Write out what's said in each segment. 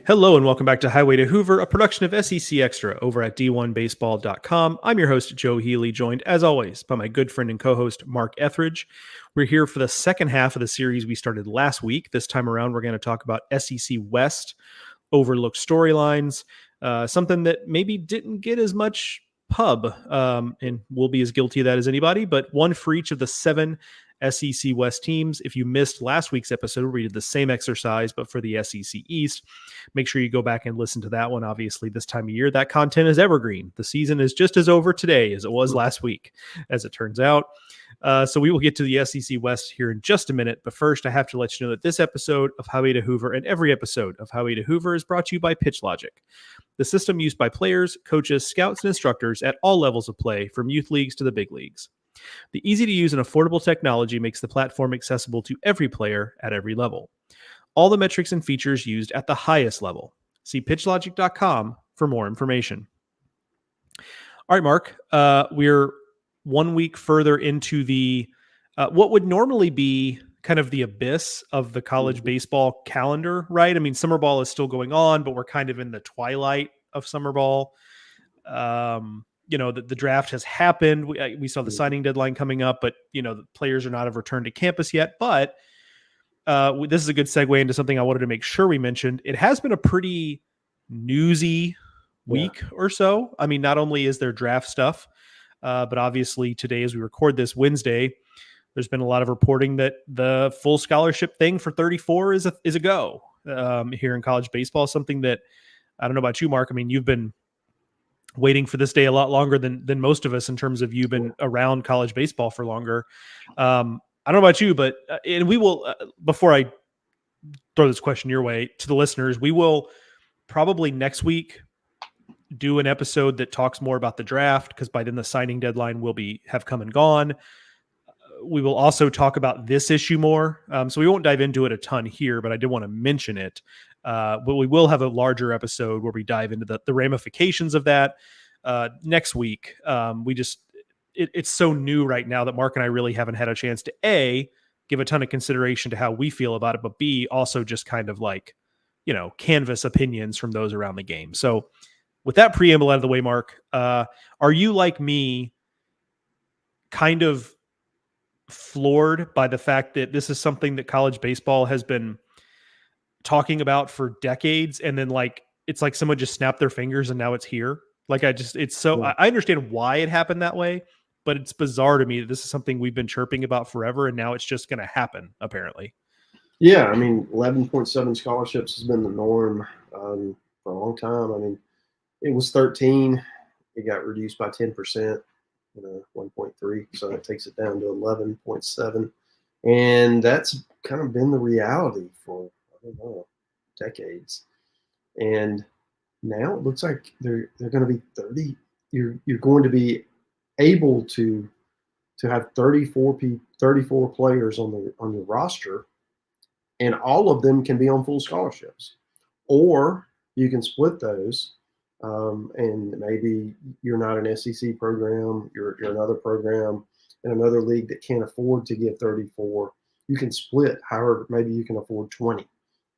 Hello and welcome back to Highway to Hoover, a production of SEC Extra over at D1Baseball.com. I'm your host, Joe Healy, joined as always by my good friend and co-host, Mark Etheridge. We're here for the second half of the series we started last week. This time around, we're going to talk about SEC West, overlooked storylines, something that maybe didn't get as much pub, and we'll be as guilty of that as anybody, but one for each of the 7 SEC West teams. If you missed last week's episode where we did the same exercise, but for the SEC East, make sure you go back and listen to that one. Obviously, this time of year, that content is evergreen. The season is just as over today as it was last week, as it turns out. So we will get to the SEC West here in just a minute. But first, I have to let you know that this episode of Highway to Hoover and every episode of Highway to Hoover is brought to you by Pitch Logic, the system used by players, coaches, scouts, and instructors at all levels of play, from youth leagues to the big leagues. The easy-to-use and affordable technology makes the platform accessible to every player at every level. All the metrics and features used at the highest level. See pitchlogic.com for more information. All right, Mark, we're 1 week further into the what would normally be kind of the abyss of the college baseball calendar, right? I mean, summer ball is still going on, but we're kind of in the twilight of summer ball. The draft has happened. We saw the signing deadline coming up, but, the players are not have returned to campus yet. But this is a good segue into something I wanted to make sure we mentioned. It has been a pretty newsy week or so. I mean, not only is there draft stuff, but obviously today, as we record this Wednesday, there's been a lot of reporting that the full scholarship thing for 34 is a go here in college baseball. Something that, I don't know about you, Mark. I mean, you've been waiting for this day a lot longer than most of us, in terms of you've been around college baseball for longer. I don't know about you, but and we will, before I throw this question your way to the listeners, we will probably next week do an episode that talks more about the draft, because by then the signing deadline will have come and gone. We will also talk about this issue more. So we won't dive into it a ton here, but I did want to mention it. But we will have a larger episode where we dive into the ramifications of that next week. It's so new right now that Mark and I really haven't had a chance to A, give a ton of consideration to how we feel about it, but B, also just kind of canvas opinions from those around the game. So with that preamble out of the way, Mark, are you like me, kind of floored by the fact that this is something that college baseball has been talking about for decades, and then it's like someone just snapped their fingers and now it's here? I understand why it happened that way, but it's bizarre to me that this is something we've been chirping about forever, and now it's just going to happen, apparently. Yeah, I mean, 11.7 scholarships has been the norm for a long time. I mean, it was 13. It got reduced by 10%, 1.3. So that takes it down to 11.7. And that's kind of been the reality for, decades. And now it looks like they're going to be 30. You're going to be able to have 34 players on your roster, and all of them can be on full scholarships, or you can split those. And maybe you're not an SEC program, you're another program in another league that can't afford to give 34. You can split, however, maybe you can afford 20,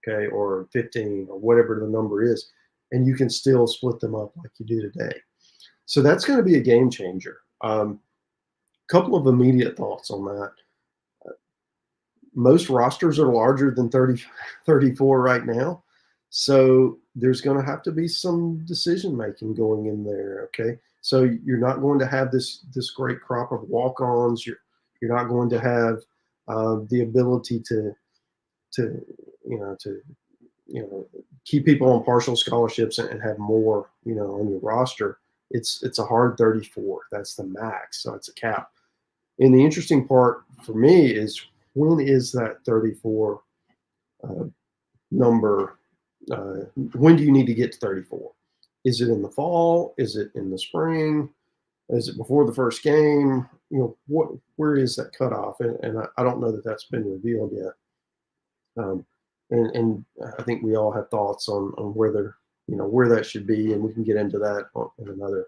okay, or 15, or whatever the number is, and you can still split them up like you do today. So that's going to be a game changer. Couple of immediate thoughts on that. Most rosters are larger than 34 right now. So there's going to have to be some decision-making going in there, okay? So you're not going to have this great crop of walk-ons. You're not going to have the ability to keep people on partial scholarships and have more, on your roster. It's a hard 34. That's the max. So it's a cap. And the interesting part for me is, when is that 34 number? When do you need to get to 34? Is it in the fall? Is it in the spring? Is it before the first game? Where is that cutoff? And I don't know that that's been revealed yet. And I think we all have thoughts on whether, where that should be, and we can get into that in another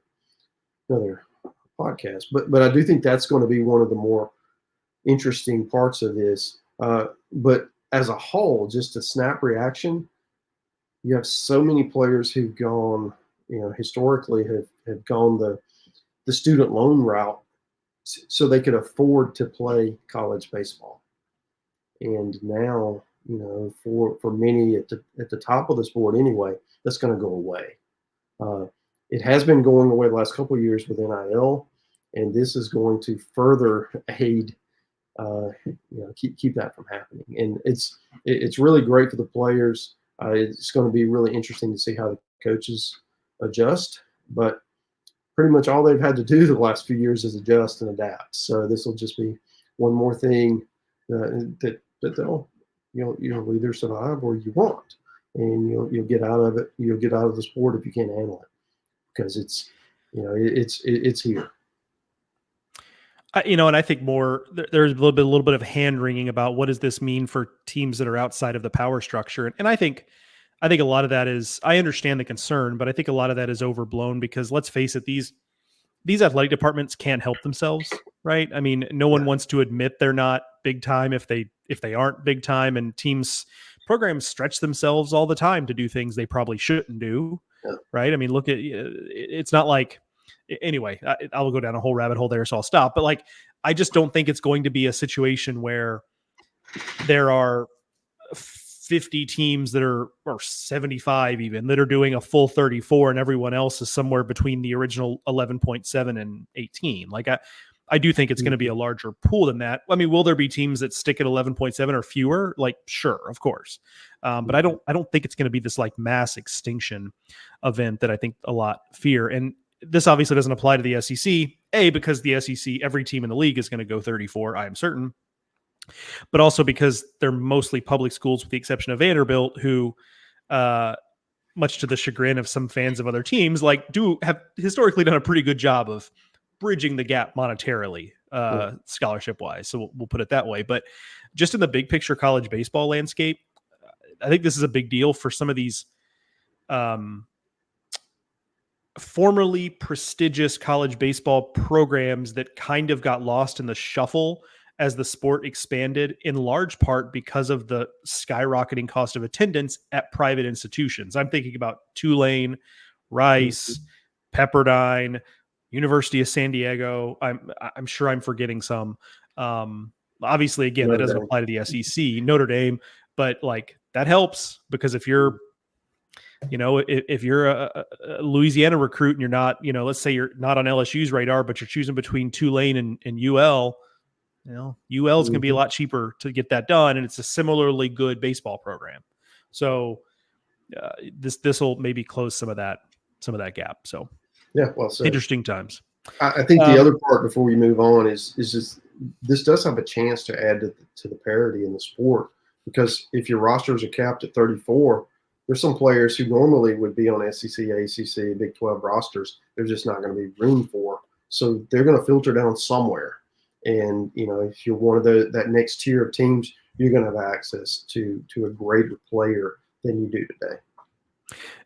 podcast. But I do think that's going to be one of the more interesting parts of this. But as a whole, just a snap reaction, you have so many players who've gone, historically have gone the student loan route so they could afford to play college baseball. And now, for many at the top of this board anyway, that's going to go away. It has been going away the last couple of years with NIL, and this is going to further aid, keep that from happening. And it's really great for the players. It's going to be really interesting to see how the coaches adjust, but pretty much all they've had to do the last few years is adjust and adapt. So this will just be one more thing that they'll you'll either survive or you won't, and you'll get out of it. You'll get out of the sport if you can't handle it, because it's here. And I think there's a little bit of hand wringing about what does this mean for teams that are outside of the power structure, and I think a lot of that is, I understand the concern, but I think a lot of that is overblown, because let's face it, these athletic departments can't help themselves, right? I mean, no one wants to admit they're not big time if they aren't big time, and programs stretch themselves all the time to do things they probably shouldn't do, right? I mean, look at, it's not like, anyway, I'll go down a whole rabbit hole there, so I'll stop. But I just don't think it's going to be a situation where there are 50 teams or 75 even, that are doing a full 34, and everyone else is somewhere between the original 11.7 and 18. I do think it's going to be a larger pool than that. I mean, will there be teams that stick at 11.7 or fewer? Sure, of course. But I don't think it's going to be this mass extinction event that I think a lot fear. And this obviously doesn't apply to the SEC, because the SEC, every team in the league is going to go 34, I am certain, but also because they're mostly public schools, with the exception of Vanderbilt, who, much to the chagrin of some fans of other teams, do have historically done a pretty good job of bridging the gap monetarily, scholarship wise. So we'll put it that way. But just in the big picture college baseball landscape, I think this is a big deal for some of these formerly prestigious college baseball programs that kind of got lost in the shuffle as the sport expanded, in large part because of the skyrocketing cost of attendance at private institutions. I'm thinking about Tulane, Rice, Pepperdine, University of San Diego. I'm sure I'm forgetting some. Obviously, again, that doesn't apply to the SEC, Notre Dame, but that helps, because if you're, if you're a Louisiana recruit and you're not, let's say you're not on LSU's radar, but you're choosing between Tulane and UL, UL is going to be a lot cheaper to get that done, and it's a similarly good baseball program. So this will maybe close some of that gap. So yeah, well said. Interesting times. I think the other part before we move on is just, this does have a chance to add to the parity in the sport, because if your rosters are capped at 34, there's some players who normally would be on SEC, ACC, Big 12 rosters. There's just not going to be room for, so they're going to filter down somewhere. And if you're one of that next tier of teams, you're going to have access to a greater player than you do today.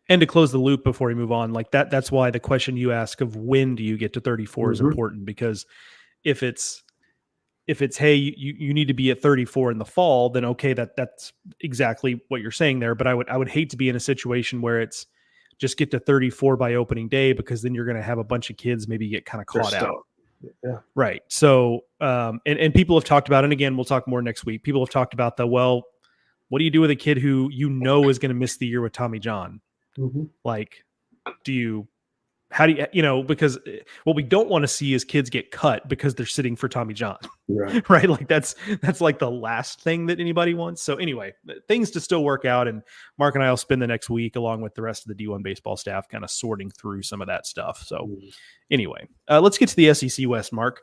And to close the loop before we move on, that's why the question you ask of when do you get to 34 is important, because if it's hey, you need to be at 34 in the fall, then okay, that's exactly what you're saying there. But I would hate to be in a situation where it's just get to 34 by opening day, because then you're going to have a bunch of kids maybe get kind of caught out. Yeah. Right. So, and people have talked about, and again, we'll talk more next week. People have talked about what do you do with a kid who is going to miss the year with Tommy John? How do you, because what we don't want to see is kids get cut because they're sitting for Tommy John. Right. Right. That's the last thing that anybody wants. So anyway, things to still work out. And Mark and I will spend the next week along with the rest of the D1 baseball staff kind of sorting through some of that stuff. So anyway, let's get to the SEC West, Mark.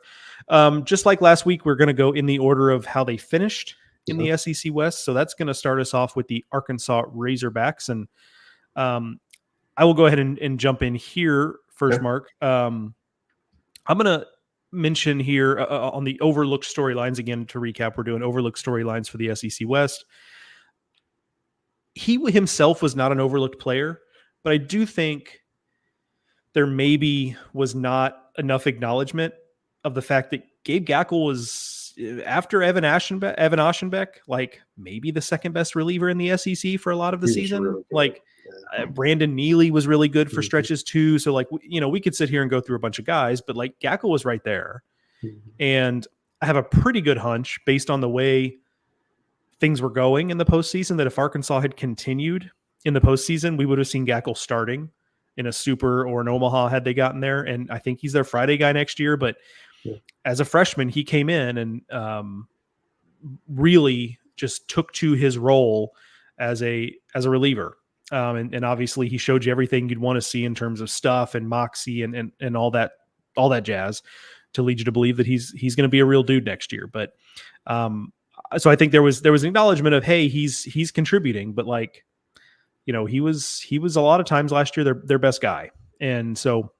Just like last week, we're going to go in the order of how they finished in the SEC West. So that's going to start us off with the Arkansas Razorbacks. And I will go ahead and jump in here first, Mark. I'm going to mention here on the overlooked storylines, again, to recap, we're doing overlooked storylines for the SEC West. He himself was not an overlooked player, but I do think there maybe was not enough acknowledgement of the fact that Gabe Gackle was, after Evan Aschenbeck, maybe the second best reliever in the SEC for a lot of the season. Really Brandon Neely was really good for Mhm. stretches too. So like, we could sit here and go through a bunch of guys, but like Gackle was right there. Mhm. And I have a pretty good hunch based on the way things were going in the postseason that if Arkansas had continued in the postseason, we would have seen Gackle starting in a Super or an Omaha had they gotten there. And I think he's their Friday guy next year. But Yeah. as a freshman, he came in and really just took to his role as a reliever. And obviously he showed you everything you'd want to see in terms of stuff and moxie and all that jazz to lead you to believe that he's going to be a real dude next year. But so I think there was an acknowledgement of, hey, he's contributing, but like, he was a lot of times last year their best guy. And so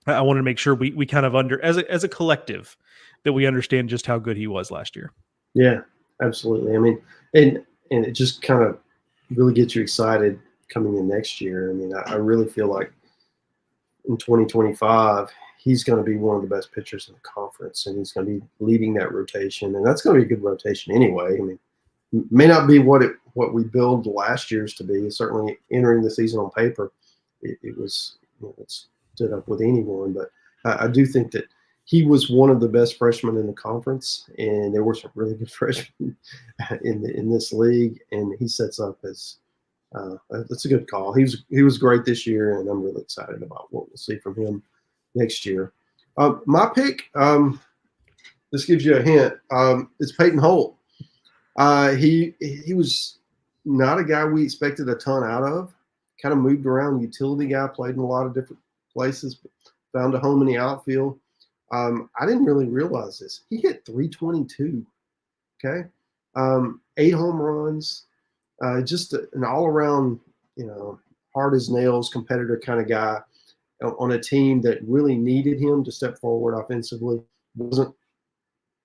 I wanted to make sure we kind of as a collective that we understand just how good he was last year. Yeah, absolutely. I mean, and it just kind of really gets you excited coming in next year. I mean, I really feel like in 2025, he's going to be one of the best pitchers in the conference, and he's going to be leading that rotation, and that's going to be a good rotation anyway. I mean, may not be what we billed last year's to be. Certainly, entering the season on paper, it was it stood up with anyone. But I do think that he was one of the best freshmen in the conference, and there were some really good freshmen in this league, and he sets up as that's a good call. He was great this year, and I'm really excited about what we'll see from him next year. My pick, this gives you a hint. It's Peyton Holt. He was not a guy we expected a ton out of. Kind of moved around, utility guy, played in a lot of different places, found a home in the outfield. I didn't really realize this. He hit 322. Okay, 8 home runs. Just an all-around, hard as nails competitor kind of guy on a team that really needed him to step forward offensively. Wasn't,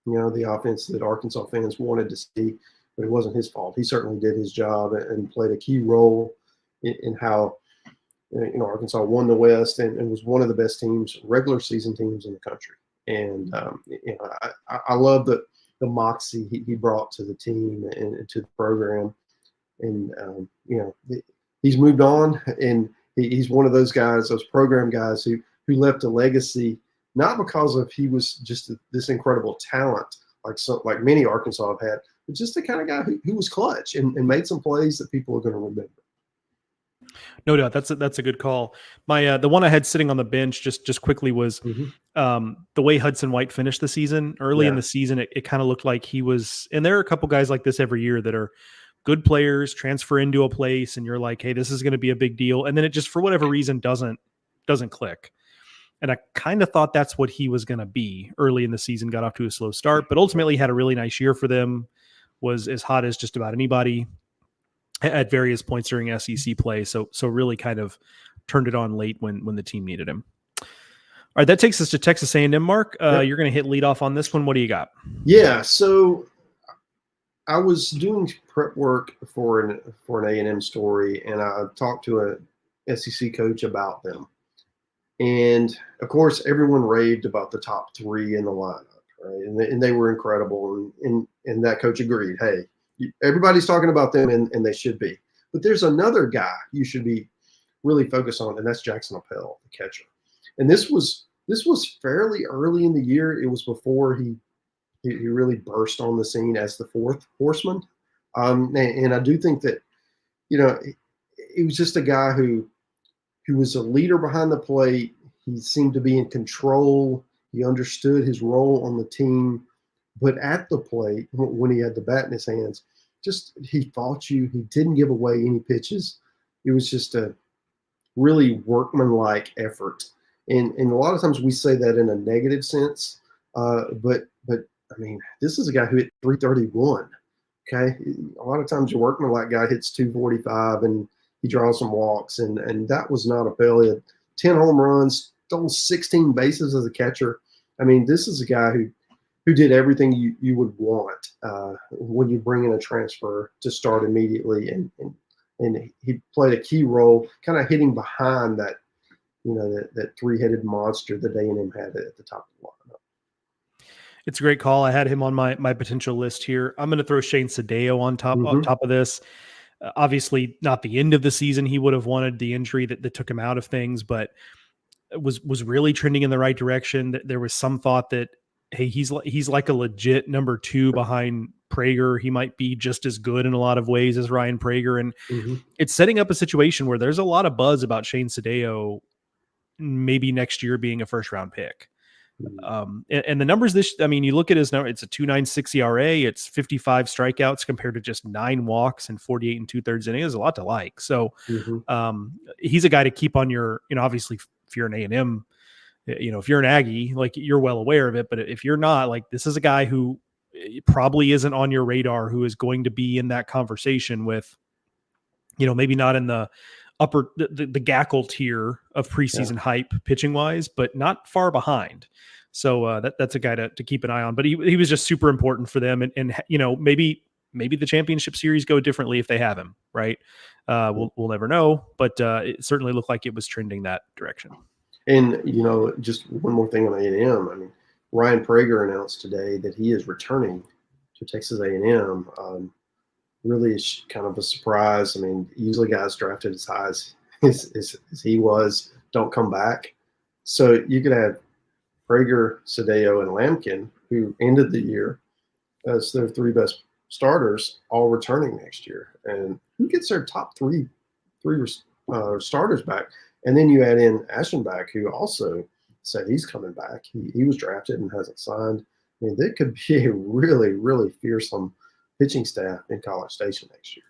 the offense that Arkansas fans wanted to see, but it wasn't his fault. He certainly did his job and played a key role in how, Arkansas won the West and was one of the best teams, regular season teams in the country. And, I love the moxie he brought to the team and to the program. And, he's moved on, and he's one of those guys, those program guys who left a legacy, not because of he was just this incredible talent like many Arkansas have had, but just the kind of guy who was clutch and made some plays that people are going to remember. No doubt, that's a good call. My the one I had sitting on the bench just quickly was the way Hudson White finished the season. Early in the season, it kind of looked like he was, and there are a couple guys like this every year that are good players, transfer into a place, and you're like, hey, this is going to be a big deal, and then it just for whatever reason doesn't click. And I kind of thought that's what he was going to be early in the season. Got off to a slow start, but ultimately had a really nice year for them. Was as hot as just about anybody at various points during SEC play. So really kind of turned it on late when the team needed him. All right, that takes us to Texas A&M, Mark. You're going to hit lead off on this one. What do you got? Yeah, so I was doing prep work for an A&M story, and I talked to a SEC coach about them. And, of course, everyone raved about the top 3 in the lineup, right? And they were incredible. And that coach agreed, hey, everybody's talking about them, and they should be. But there's another guy you should be really focused on, and that's Jackson Appel, the catcher. And this was fairly early in the year. It was before he really burst on the scene as the 4th horseman. And I do think that, he was just a guy who was a leader behind the plate. He seemed to be in control. He understood his role on the team. But at the plate, when he had the bat in his hands, he fought you. He didn't give away any pitches. It was just a really workmanlike effort. And a lot of times we say that in a negative sense. But I mean, this is a guy who hit 331. Okay. A lot of times your workmanlike guy hits 245 and he draws some walks. And that was not a fail. He had 10 home runs, stole 16 bases as a catcher. I mean, this is a guy who did everything you would want when you bring in a transfer to start immediately. And he played a key role, kind of hitting behind that, that 3-headed monster that A&M had at the top of the lineup. It's a great call. I had him on my potential list here. I'm going to throw Shane Sadeo on top of this. Obviously, not the end of the season he would have wanted, the injury that took him out of things, but was really trending in the right direction. There was some thought that, hey, he's like a legit number 2 behind Prager. He might be just as good in a lot of ways as Ryan Prager, and it's setting up a situation where there's a lot of buzz about Shane Sadeo maybe next year being a first round pick. And the numbers you look at his number, it's a 2.96 ERA, it's 55 strikeouts compared to just 9 walks and 48 and 2/3 innings. There's a lot to like. So he's a guy to keep on your, obviously if you're an A&M, if you're an Aggie, like, you're well aware of it, but if you're not, like, this is a guy who probably isn't on your radar, who is going to be in that conversation with, maybe not in the upper, the Gackle tier of preseason hype pitching wise, but not far behind. So that's a guy to keep an eye on, but he was just super important for them. And maybe the championship series go differently if they have him, right? We'll never know, but it certainly looked like it was trending that direction. And, just one more thing on A&M. Ryan Prager announced today that he is returning to Texas A&M. Really is kind of a surprise. Usually guys drafted as high as he was don't come back. So you could have Prager, Sadeo, and Lampkin, who ended the year as their 3 best starters, all returning next year. And who gets their top three starters back? And then you add in Aschenbach, who also said he's coming back. He was drafted and hasn't signed. That could be a really, really fearsome pitching staff in College Station next year.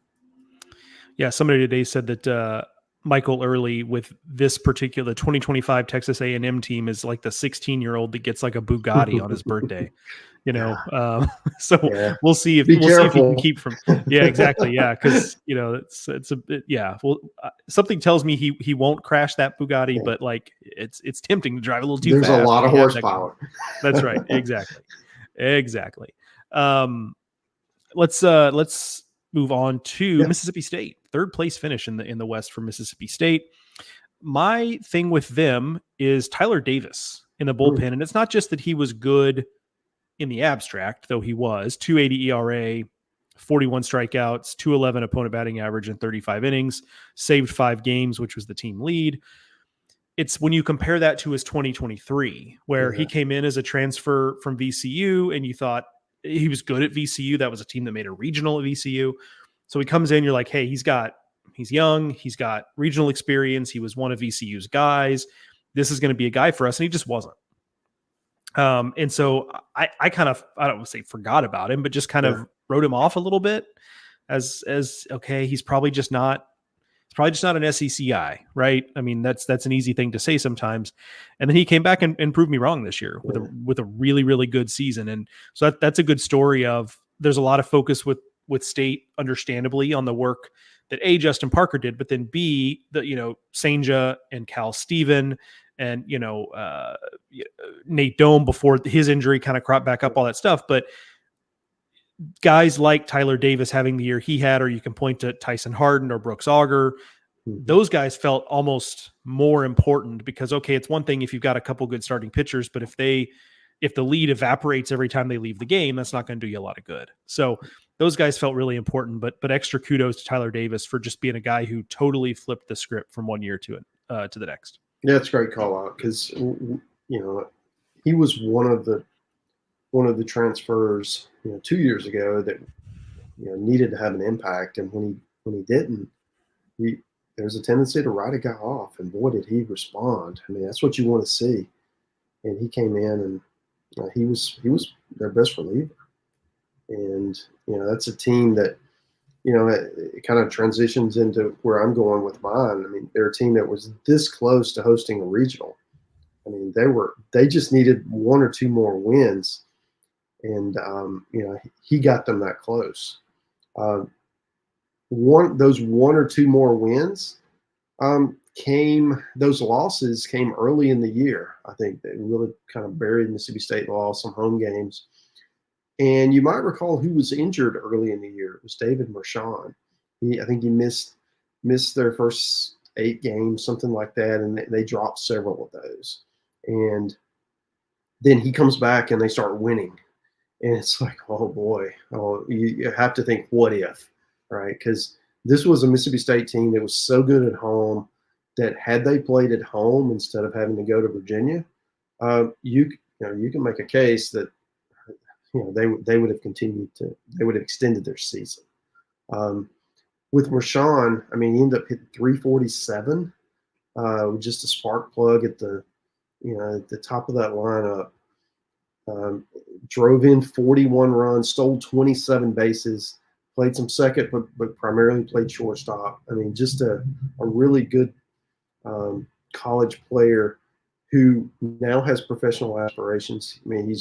Yeah, somebody today said that Michael Early with this particular 2025 Texas A&M team is like the 16-year-old that gets like a Bugatti on his birthday. We'll see if he can keep from. Yeah, exactly. Yeah, because it's a bit. Yeah, well, something tells me he won't crash that Bugatti, but like it's tempting to drive a little too fast. There's a lot of horsepower. That's right. Exactly. Let's move on to Mississippi State. 3rd place finish in the West for Mississippi State. My thing with them is Tyler Davis in the bullpen, and it's not just that he was good in the abstract, though he was 2.80 ERA, 41 strikeouts, 2.11 opponent batting average in 35 innings, saved 5 games, which was the team lead. It's when you compare that to his 2023, where he came in as a transfer from VCU, and you thought he was good at VCU. That was a team that made a regional at VCU. So he comes in, you're like, hey, he's young, he's got regional experience. He was one of VCU's guys. This is going to be a guy for us. And he just wasn't. And so I kind of, I don't want to say forgot about him, but just kind of wrote him off a little bit as okay, he's probably just not an SEC guy, right? That's an easy thing to say sometimes. And then he came back and proved me wrong this year with a really, really good season. And so that's a good story of, there's a lot of focus with State, understandably, on the work that Justin Parker did, but then B, Senja and Cal Steven and, Nate Dome before his injury kind of cropped back up, all that stuff. But guys like Tyler Davis having the year he had, or you can point to Tyson Harden or Brooks Auger, those guys felt almost more important because, okay, it's one thing if you've got a couple good starting pitchers, but if the lead evaporates every time they leave the game, that's not going to do you a lot of good. So those guys felt really important, but extra kudos to Tyler Davis for just being a guy who totally flipped the script from one year to the next. Yeah, that's a great call out because he was one of the transfers 2 years ago that needed to have an impact, and when he didn't, there's a tendency to write a guy off, and boy did he respond. That's what you want to see, and he came in and he was their best reliever. And, that's a team that, it kind of transitions into where I'm going with mine. They're a team that was this close to hosting a regional. They just needed 1 or 2 more wins. And, he got them that close. Those 1 or 2 more wins those losses came early in the year. I think they really kind of buried Mississippi State, lost some home games. And you might recall who was injured early in the year. It was David Mershon. I think he missed their first 8 games, something like that, and they dropped several of those. And then he comes back and they start winning. And it's like, oh boy, you have to think, what if, right? Because this was a Mississippi State team that was so good at home that had they played at home instead of having to go to Virginia, you can make a case that they would have extended their season. With Marshawn, I mean, he ended up hitting 347 with just a spark plug at the top of that lineup. Drove in 41 runs, stole 27 bases, played some second, but primarily played shortstop. I mean, just a really good college player who now has professional aspirations. I mean, he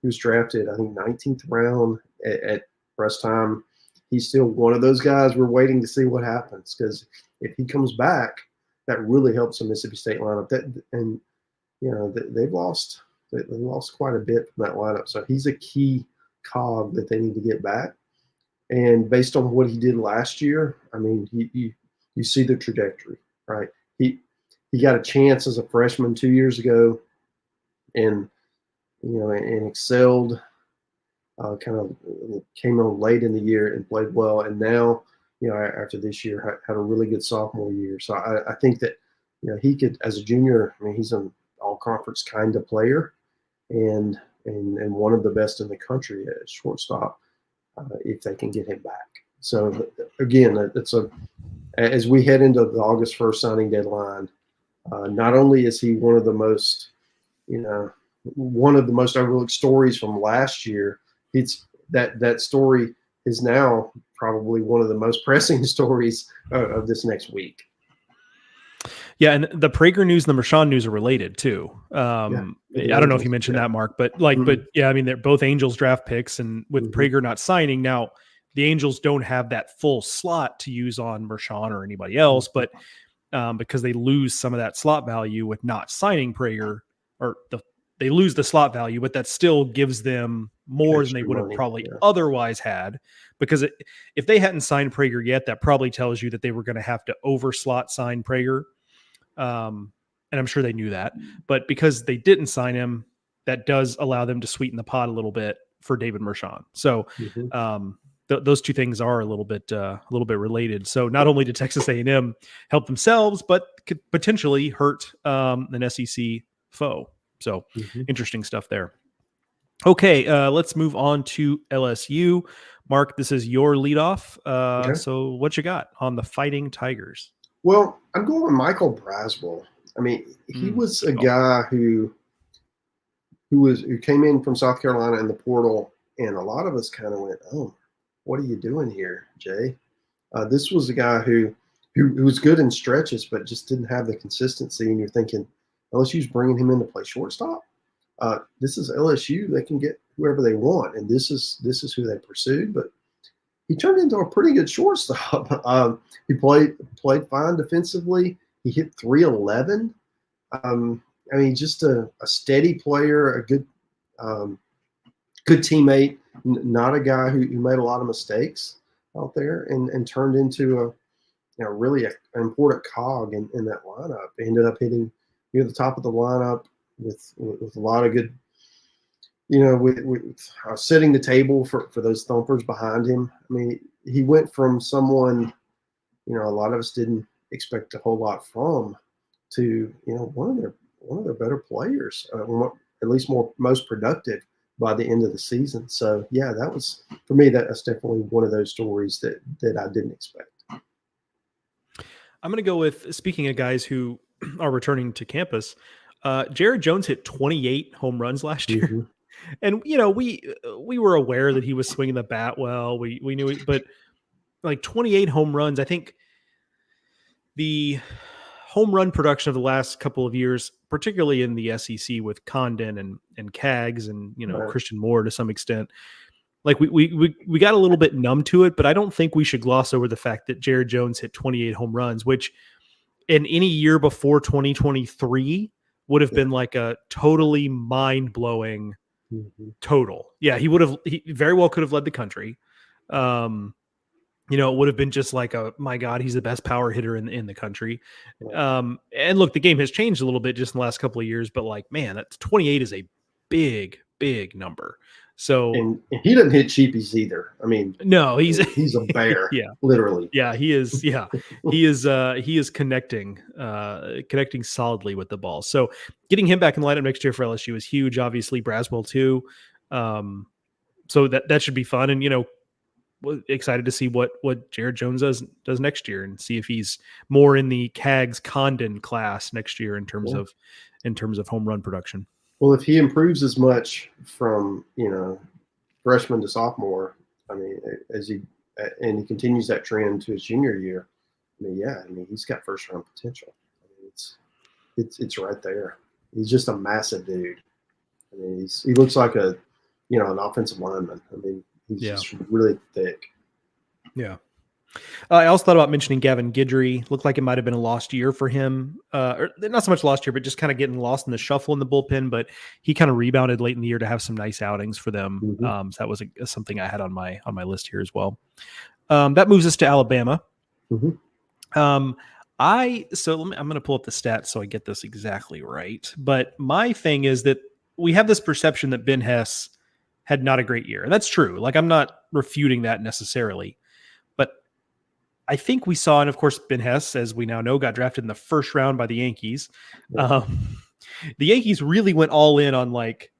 was drafted, I think, 19th round at press time. He's still one of those guys we're waiting to see what happens, because if he comes back, that really helps the Mississippi State lineup. They've lost quite a bit from that lineup. So he's a key cog that they need to get back. And based on what he did last year, I mean, you see the trajectory, right? He got a chance as a freshman 2 years ago, and excelled. Kind of came on late in the year and played well, and now after this year had a really good sophomore year. So I think that he could, as a junior, I mean, he's an all-conference kind of player, and one of the best in the country at shortstop if they can get him back. So again, as we head into the August 1st signing deadline, not only is he one of the most overlooked stories from last year, it's that story is now probably one of the most pressing stories of this next week. Yeah, and the Prager news and the Marshawn news are related too. I don't know if you mentioned that, Mark, but but yeah, I mean, they're both Angels draft picks, and with Prager not signing now, the Angels don't have that full slot to use on Marshawn or anybody else, but because they lose some of that slot value with not signing Prager, they lose the slot value, but that still gives them more than they would have probably otherwise had, because if they hadn't signed Prager yet, that probably tells you that they were going to have to over slot sign Prager. And I'm sure they knew that, but because they didn't sign him, that does allow them to sweeten the pot a little bit for David Marshawn. So, those two things are a little bit related. So not only did Texas A&M help themselves, but could potentially hurt an SEC foe. So interesting stuff there. Okay, let's move on to LSU. Mark, this is your leadoff. Okay. So what you got on the Fighting Tigers? Well, I'm going with Michael Braswell. I mean, he was a guy who came in from South Carolina in the portal, and a lot of us kind of went, "Oh, what are you doing here, Jay?" This was a guy who was good in stretches, but just didn't have the consistency. And you're thinking, LSU's bringing him in to play shortstop. This is LSU; they can get whoever they want, and this is who they pursued. But he turned into a pretty good shortstop. He played fine defensively. He hit 311. I mean, just a steady player, a good teammate, not a guy who made a lot of mistakes out there, and turned into really an important cog in that lineup. He ended up hitting near the top of the lineup with a lot of good, with setting the table for those thumpers behind him. I mean, he went from someone, a lot of us didn't expect a whole lot from, to one of their better players, at least most productive by the end of the season. So yeah, that was, for me, that's definitely one of those stories that I didn't expect. I'm going to go with, speaking of guys who are returning to campus, Jared Jones hit 28 home runs last year. And, we were aware that he was swinging the bat well. We knew it, but like 28 home runs, I think the home run production of the last couple of years, particularly in the SEC with Condon and Kaggs and, Christian Moore to some extent, like we got a little bit numb to it, but I don't think we should gloss over the fact that Jared Jones hit 28 home runs, which in any year before 2023 would have been like a totally mind-blowing total. Yeah, he very well could have led the country. It would have been just like my God, he's the best power hitter in the country. And look, the game has changed a little bit just in the last couple of years, but like, man, that's 28 is a big, big number. So and he doesn't hit cheapies either. I mean, no, he's a bear, yeah, literally. yeah, he is. Yeah, he is connecting solidly with the ball. So getting him back in the lineup next year for LSU is huge. Obviously, Braswell too. So that should be fun. And excited to see what Jared Jones does next year, and see if he's more in the Cags Condon class next year in terms of home run production. Well, if he improves as much from freshman to sophomore, I mean, and he continues that trend to his junior year, I mean, he's got first round potential. I mean, it's right there. He's just a massive dude. I mean, he looks like an offensive lineman. I mean, he's just really thick. Yeah. I also thought about mentioning Gavin Guidry. Looked like it might have been a lost year for him. Or not so much lost year, but just kind of getting lost in the shuffle in the bullpen. But he kind of rebounded late in the year to have some nice outings for them. Mm-hmm. So that was something I had on my list here as well. That moves us to Alabama. Mm-hmm. I'm going to pull up the stats so I get this exactly right. But my thing is that we have this perception that Ben Hess had not a great year. And that's true. Like, I'm not refuting that necessarily. But I think we saw, and of course, Ben Hess, as we now know, got drafted in the first round by the Yankees. The Yankees really went all in on like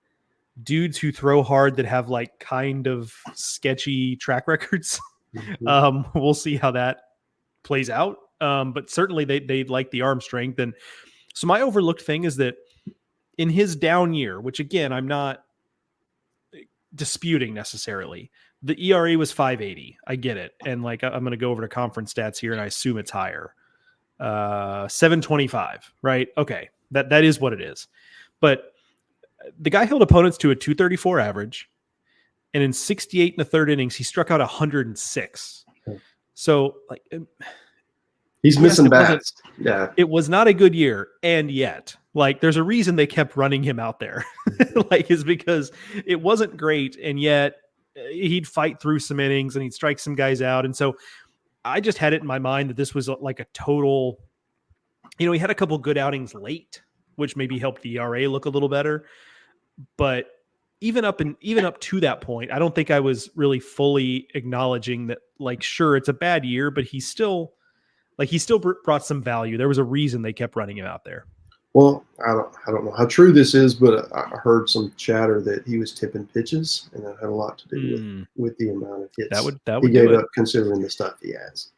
dudes who throw hard that have like kind of sketchy track records. Mm-hmm. We'll see how that plays out. But certainly they like the arm strength. And so my overlooked thing is that in his down year, which again, I'm not disputing necessarily, the ERA was 5.80. I get it. And like, I'm going to go over to conference stats here and I assume it's higher. 7.25, right? Okay. That is what it is. But the guy held opponents to a 234 average. And in 68 and a third innings, he struck out 106. Okay. So like, he's missing bats. Yeah. It was not a good year. And yet, like, there's a reason they kept running him out there. Like, is because it wasn't great. And yet he'd fight through some innings and he'd strike some guys out. And so I just had it in my mind that this was like a total, he had a couple good outings late, which maybe helped the ERA look a little better. But even up to that point, I don't think I was really fully acknowledging that, like, sure, it's a bad year, but he still brought some value. There was a reason they kept running him out there. Well, I don't know how true this is, but I heard some chatter that he was tipping pitches, and that had a lot to do with the amount of hits that would he gave up, considering the stuff he has.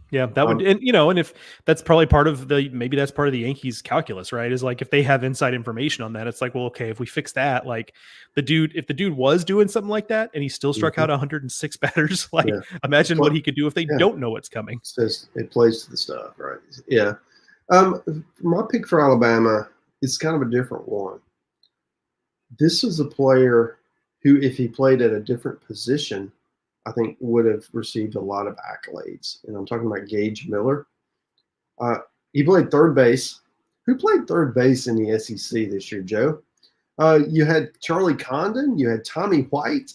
Yeah, that would, and if that's probably part of the Yankees calculus, right? Is like, if they have inside information on that, it's like, well, okay, if we fix that, like if the dude was doing something like that and he still struck out 106 batters, like imagine what he could do if they don't know what's coming. It says it plays to the stuff, right? Yeah. My pick for Alabama is kind of a different one. This is a player who, if he played at a different position, I think would have received a lot of accolades. And I'm talking about Gage Miller. He played third base. Who played third base in the SEC this year, Joe? You had Charlie Condon. You had Tommy White.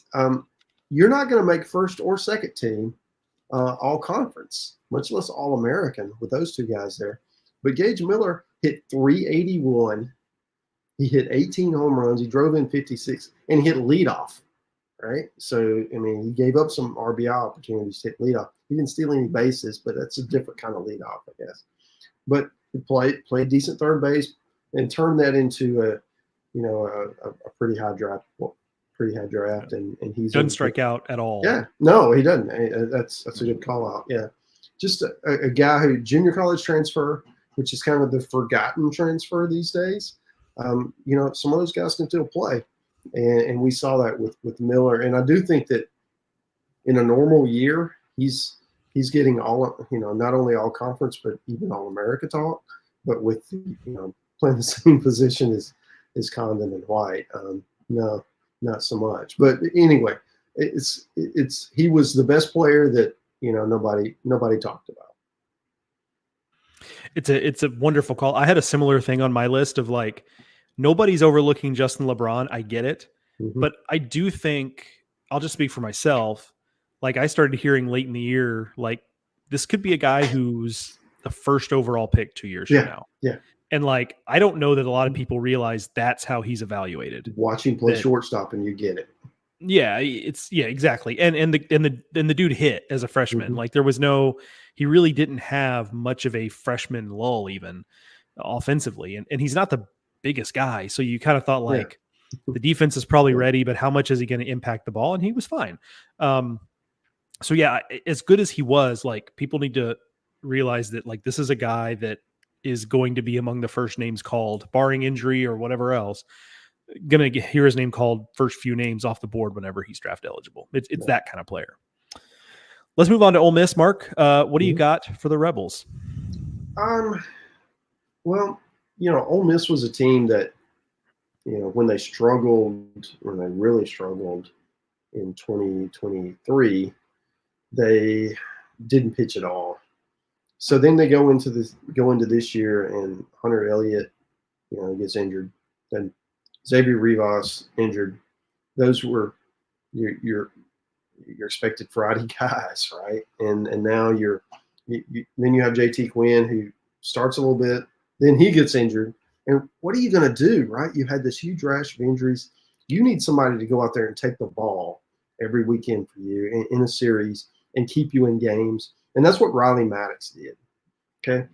You're not going to make first or second team all conference, much less all American with those two guys there. But Gage Miller hit 381. He hit 18 home runs. He drove in 56, and he hit leadoff. Right. So, I mean, he gave up some RBI opportunities to hit leadoff. He didn't steal any bases, but that's a different kind of leadoff, I guess. But he played decent third base and turned that into a pretty high draft. And he's doesn't strike out at all. Yeah, no, he doesn't. That's a good call out. Yeah, just a guy who junior college transfer, which is kind of the forgotten transfer these days. Some of those guys can still play. And we saw that with Miller. And I do think that in a normal year, he's getting all, not only all conference, but even all America talk. But with, playing the same position as Condon and White, no, not so much. But anyway, he was the best player that, nobody talked about. It's a wonderful call. I had a similar thing on my list of like, nobody's overlooking Justin LeBron. I get it. Mm-hmm. But I do think, I'll just speak for myself. Like, I started hearing late in the year, like, this could be a guy who's the first overall pick 2 years from now. Yeah. And like, I don't know that a lot of people realize that's how he's evaluated. Watch him play That- shortstop and you get it. Yeah, exactly. And the dude hit as a freshman. Mhm. Like he really didn't have much of a freshman lull even offensively. And he's not the biggest guy. So you kind of thought like the defense is probably Yeah. ready, but how much is he going to impact the ball? And he was fine. So yeah, as good as he was, like people need to realize that like this is a guy that is going to be among the first names called, barring injury or whatever else. Gonna hear his name called first few names off the board whenever he's draft eligible. It's that kind of player. Let's move on to Ole Miss, Mark. What do you got for the Rebels? Well, Ole Miss was a team that, when they really struggled in 2023, they didn't pitch at all. So then they go into this year, and Hunter Elliott, gets injured. Then Xavier Rivas injured. Those were your expected Friday guys, right? And now then you have JT Quinn, who starts a little bit, then he gets injured. And what are you going to do, right? You had this huge rash of injuries. You need somebody to go out there and take the ball every weekend for you in a series and keep you in games. And that's what Riley Maddox did. Okay.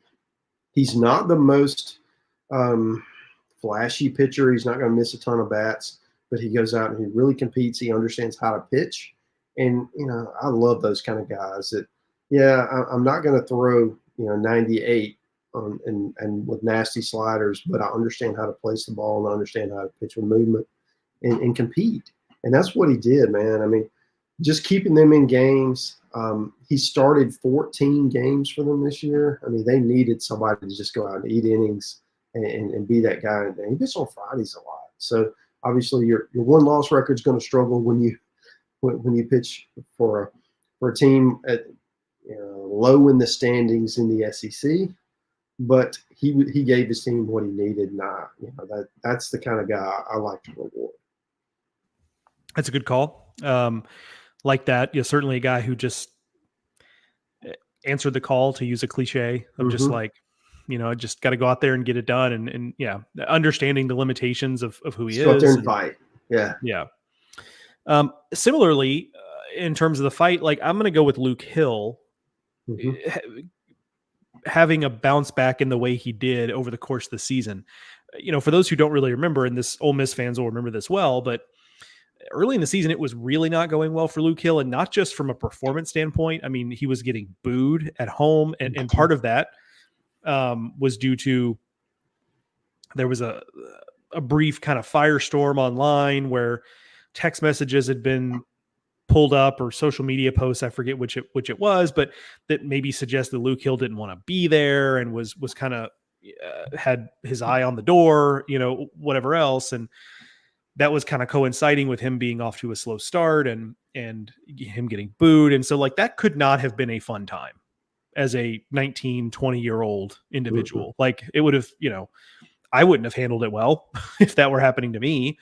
He's not the most flashy pitcher. He's not going to miss a ton of bats, but he goes out and he really competes. He understands how to pitch. And, I love those kind of guys that, I'm not going to throw, 98 and with nasty sliders, but I understand how to place the ball and I understand how to pitch with movement and compete. And that's what he did, man. I mean, just keeping them in games. He started 14 games for them this year. I mean, they needed somebody to just go out and eat innings and be that guy. And he pitched on Fridays a lot. So obviously your one-loss record is going to struggle when you pitch for a team at low in the standings in the SEC. But he gave his team what he needed. That's the kind of guy I like to reward. That's a good call. Like that, certainly a guy who just answered the call, to use a cliche of just like, just got to go out there and get it done. And understanding the limitations of who he Just go out there is. and fight. Yeah. Yeah. Similarly, in terms of the fight, like I'm going to go with Luke Hill. Having a bounce back in the way he did over the course of the season. For those who don't really remember, and this Ole Miss fans will remember this well, but early in the season, it was really not going well for Luke Hill, and not just from a performance standpoint. I mean, he was getting booed at home, and part of that was due to there was a brief kind of firestorm online where text messages had been pulled up, or social media posts, I forget which it was, but that maybe suggested Luke Hill didn't want to be there and was kind of had his eye on the door, whatever else. And that was kind of coinciding with him being off to a slow start and him getting booed. And so like that could not have been a fun time as a 19, 20-year-old individual. Like it would have, I wouldn't have handled it well if that were happening to me.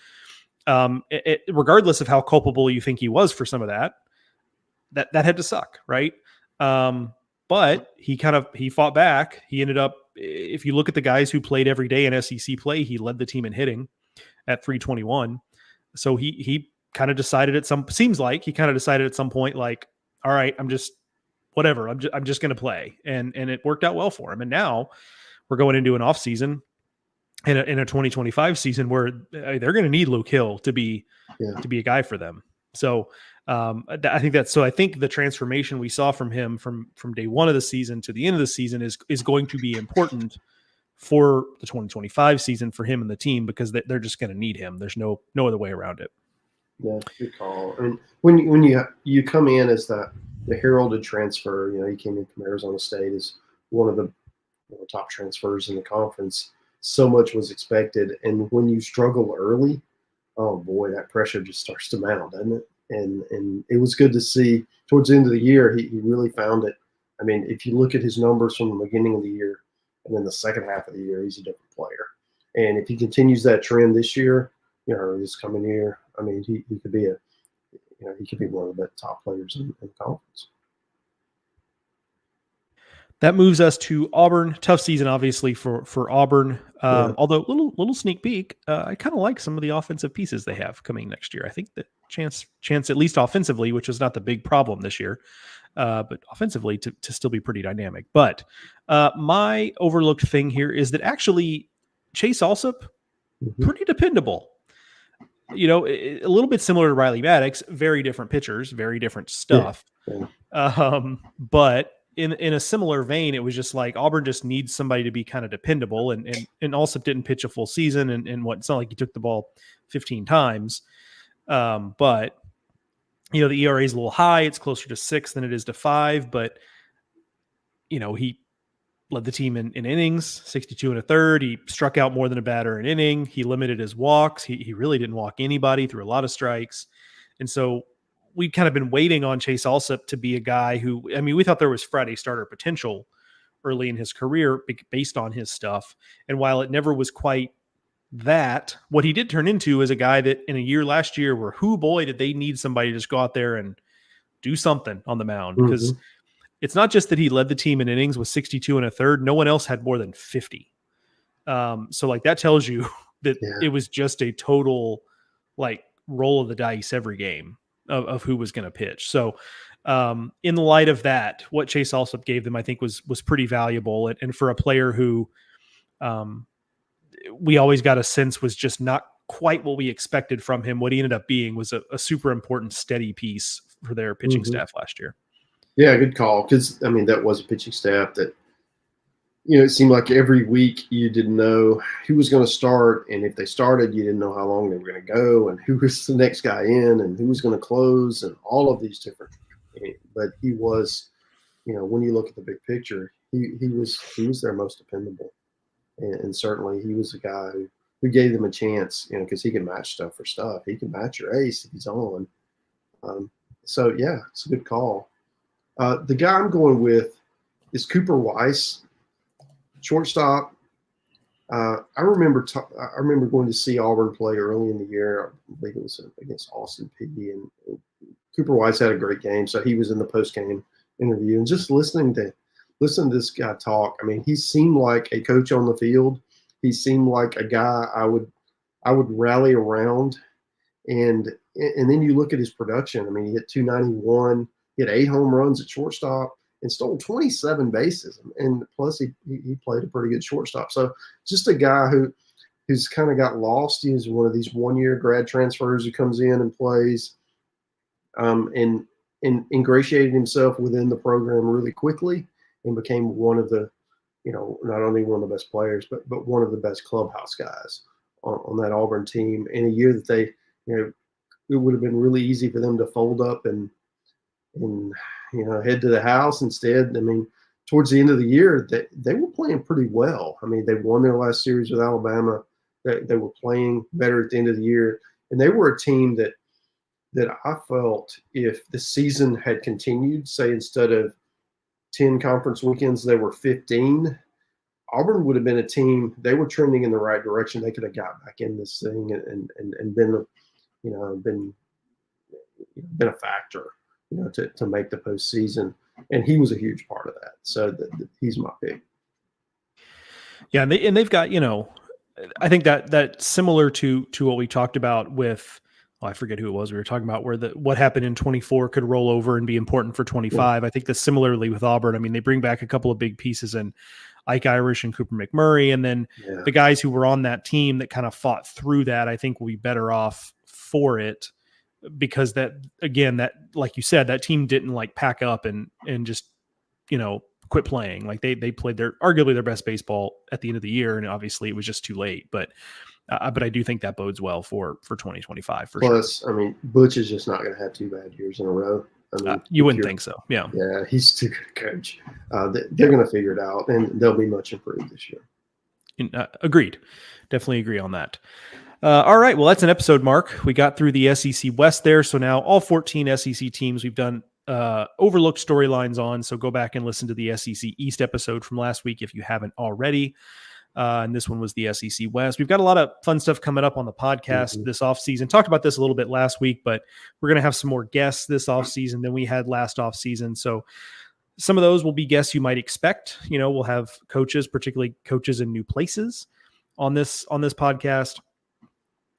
Regardless of how culpable you think he was for some of that had to suck. Right. But he fought back. He ended up, if you look at the guys who played every day in SEC play, he led the team in hitting at 321. So he kind of decided at some point, like, all right, I'm just going to play. And it worked out well for him. And now we're going into an off season in a 2025 season where they're going to need Luke Hill to be a guy for them. So I think the transformation we saw from him from day one of the season to the end of the season is going to be important for the 2025 season for him and the team, because they're just going to need him. There's no other way around it. Yeah, good call. And when you come in as the heralded transfer, you came in from Arizona State as one of the top transfers in the conference. So much was expected, and when you struggle early, oh boy, that pressure just starts to mount, doesn't it? And it was good to see towards the end of the year he really found it. I mean, if you look at his numbers from the beginning of the year and then the second half of the year, he's a different player. And if he continues that trend this year, or this coming year, I mean, he could be he could be one of the top players in the conference. That moves us to Auburn. Tough season, obviously, for Auburn. Yeah. Although little sneak peek, I kind of like some of the offensive pieces they have coming next year. I think that chance at least offensively, which was not the big problem this year, but offensively to still be pretty dynamic. But my overlooked thing here is that actually Chase Alsop, pretty dependable. You know, a little bit similar to Riley Maddox, very different pitchers, very different stuff. But in a similar vein, it was just like Auburn just needs somebody to be kind of dependable, and Alsop didn't pitch a full season, and what it's not like he took the ball 15 times. But you know, the ERA is a little high. It's closer to 6 than it is to 5, but you know, he led the team in innings, 62 and a third. He struck out more than a batter an inning. He limited his walks. He really didn't walk anybody, threw a lot of strikes. And so we've kind of been waiting on Chase Alsop to be a guy who, I mean, we thought there was Friday starter potential early in his career based on his stuff. And while it never was quite that, what he did turn into is a guy that in a year last year where, boy, did they need somebody to just go out there and do something on the mound. Because it's not just that he led the team in innings with 62 and a third. No one else had more than 50. So like that tells you that it was just a total like roll of the dice every game of who was going to pitch. So in the light of that, what Chase Alsop gave them, I think was pretty valuable. And for a player who we always got a sense was just not quite what we expected from him, what he ended up being was a super important steady piece for their pitching staff last year. Yeah, good call. Because, I mean, that was a pitching staff that, you know, it seemed like every week you didn't know who was going to start. And if they started, you didn't know how long they were going to go and who was the next guy in and who was going to close and all of these different. But he was, you know, when you look at the big picture, he was their most dependable. And certainly he was a guy who gave them a chance, you know, because he can match stuff for stuff. He can match your ace if he's on. So, yeah, it's a good call. The guy I'm going with is Cooper Weiss, shortstop. I remember going to see Auburn play early in the year. I believe it was against Austin Peay, and Cooper Weiss had a great game, so he was in the post-game interview. And just listening to this guy talk, I mean, he seemed like a coach on the field. He seemed like a guy I would rally around. And then you look at his production. I mean, he hit 291. He had 8 home runs at shortstop and stole 27 bases. And plus, he played a pretty good shortstop. So just a guy who's kind of got lost. He's one of these one-year grad transfers who comes in and plays and ingratiated himself within the program really quickly and became one of the, you know, not only one of the best players, but one of the best clubhouse guys on that Auburn team. In a year that they, you know, it would have been really easy for them to fold up and you know, head to the house instead. I mean, towards the end of the year, they were playing pretty well. I mean, they won their last series with Alabama. They were playing better at the end of the year, and they were a team that I felt if the season had continued, say instead of 10 conference weekends, there were 15. Auburn would have been a team. They were trending in the right direction. They could have got back in this thing and been, you know, been a factor, you know, to make the postseason. And he was a huge part of that. So he's my pick. Yeah. And they've got, you know, I think that similar to what we talked about with, I forget who it was we were talking about, where what happened in 24 could roll over and be important for 25. Yeah. I think that similarly with Auburn, I mean, they bring back a couple of big pieces in Ike Irish and Cooper McMurray. And then the guys who were on that team that kind of fought through that, I think will be better off for it. Because that, again, that, like you said, that team didn't like pack up and just, you know, quit playing. Like they played arguably their best baseball at the end of the year. And obviously it was just too late, but I do think that bodes well for 2025 for Plus, sure. I mean, Butch is just not going to have 2 bad years in a row. I mean, you wouldn't think so. Yeah. Yeah. He's too good a coach. They're going to figure it out and they'll be much improved this year. Agreed. Definitely agree on that. All right. Well, that's an episode, Mark. We got through the SEC West there. So now all 14 SEC teams we've done overlooked storylines on. So go back and listen to the SEC East episode from last week if you haven't already. And this one was the SEC West. We've got a lot of fun stuff coming up on the podcast this offseason. Talked about this a little bit last week, but we're going to have some more guests this offseason than we had last offseason. So Some of those will be guests you might expect. We'll have coaches, particularly coaches in new places, on this podcast.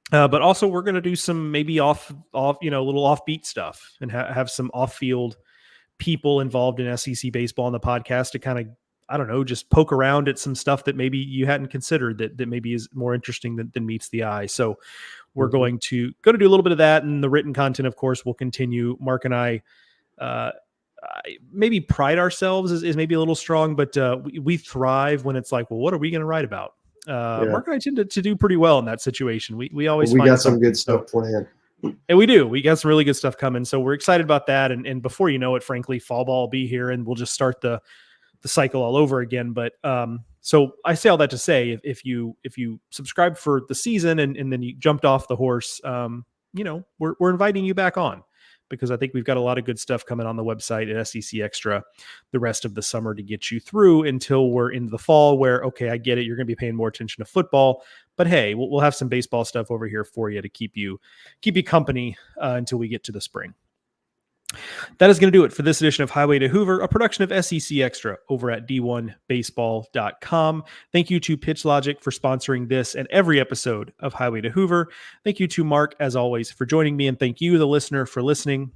But also we're going to do some maybe off, little offbeat stuff and have some off-field people involved in SEC baseball on the podcast to kind of, I don't know, just poke around at some stuff that maybe you hadn't considered that maybe is more interesting than meets the eye. So we're going to do a little bit of that, and the written content, of course, will continue. Mark and I maybe pride ourselves is maybe a little strong, but we thrive when it's like, well, what are we going to write about? Mark and I tend to do pretty well in that situation. We always find got some good stuff planned. And we do. We got some really good stuff coming. So we're excited about that. And before you know it, frankly, fall ball will be here and we'll just start the cycle all over again. But so I say all that to say, if you subscribe for the season and then you jumped off the horse, we're inviting you back on, because I think we've got a lot of good stuff coming on the website at SEC Extra the rest of the summer to get you through until we're into the fall where, okay, I get it, you're going to be paying more attention to football, but hey, we'll have some baseball stuff over here for you to keep you company until we get to the spring. That is going to do it for this edition of Highway to Hoover, a production of SEC Extra over at d1baseball.com. Thank you to Pitch Logic for sponsoring this and every episode of Highway to Hoover. Thank you to Mark, as always, for joining me, and thank you, the listener, for listening.